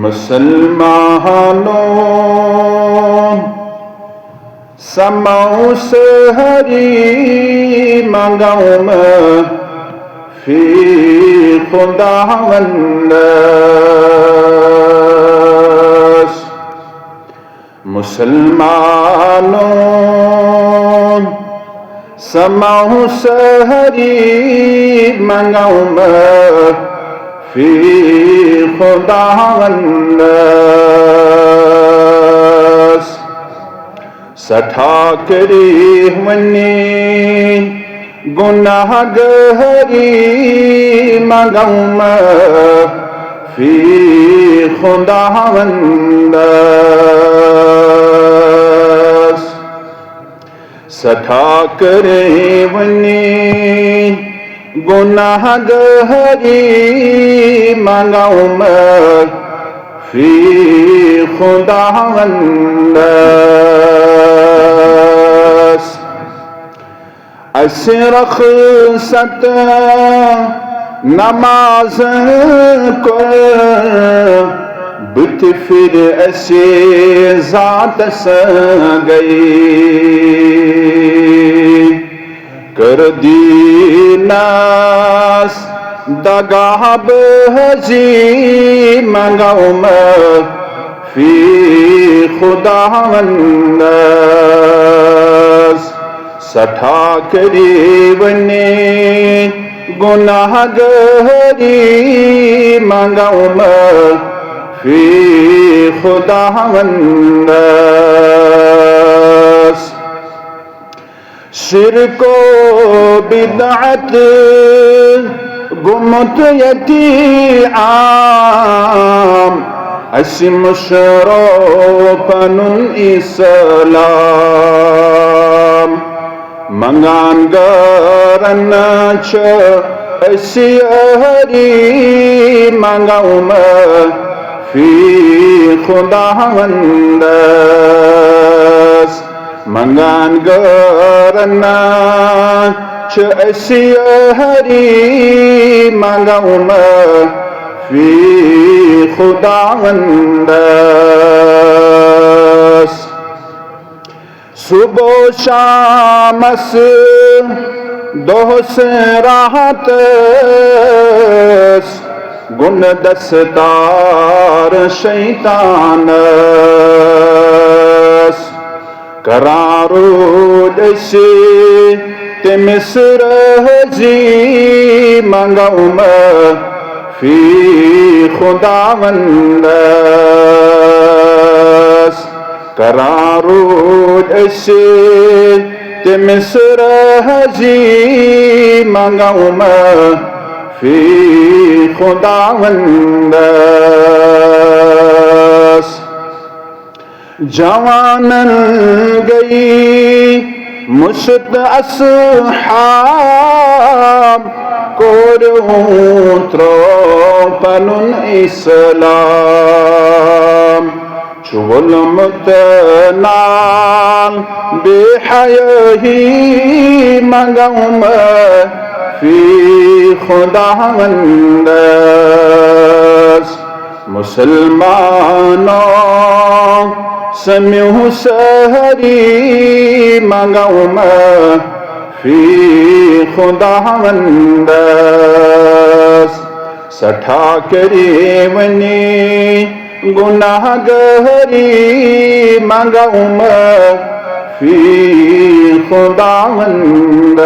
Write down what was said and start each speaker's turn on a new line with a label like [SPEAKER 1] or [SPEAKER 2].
[SPEAKER 1] मुसलमानों समौ सहरी मंगाऊं मैं फी खुदावंदस। मुसलमानों समौ सहरी मंगाऊं मैं फी खुदावंदस। सठा करी वनी गुनाहगारी मंगाऊं मैं फी खुदावंदस। सठा करे वनी गुनाहगारी मंगाऊं मैं फी खुदावंदस। अशरख सत नमाज को बुत फिर ऐसे ज़ात से गई कर दीनास दगाह बहजी मंगाऊं मैं फी खुदावंदस। सठा करी वनी गुनाहगारी मंगाऊं मैं फी खुदावंदस। शिरको बिदअत गुमत यती आम असिम शरोपनुन इस्लाम मंगान गरन च असियहरी मंगाऊं मैं फी खुदावंदस। मंगान गरन च असियहरी मंगाऊं मैं फी खुदावंदस। सुबह शामस दोस राहतस गुन दस्तार शैतानस। करारो दसे तिमिस रहजी मंगाऊं मैं फी खुदावंदस। करारो दसे तिमिस रहजी मंगाऊं मैं फी खुदावंदस। जवानन गई मुश्त अस्हाब कोरहूं त्रोपनुन इस्लाम चुगल मुतनाल बेहयही मंगाऊं मैं फी खुदावंदस। मुसलमानों समूह सहरी मंगाऊं मैं फी खुदावंदस। सठा करी वनी गुनाहगारी मंगाऊं मैं फी खुदावंदस।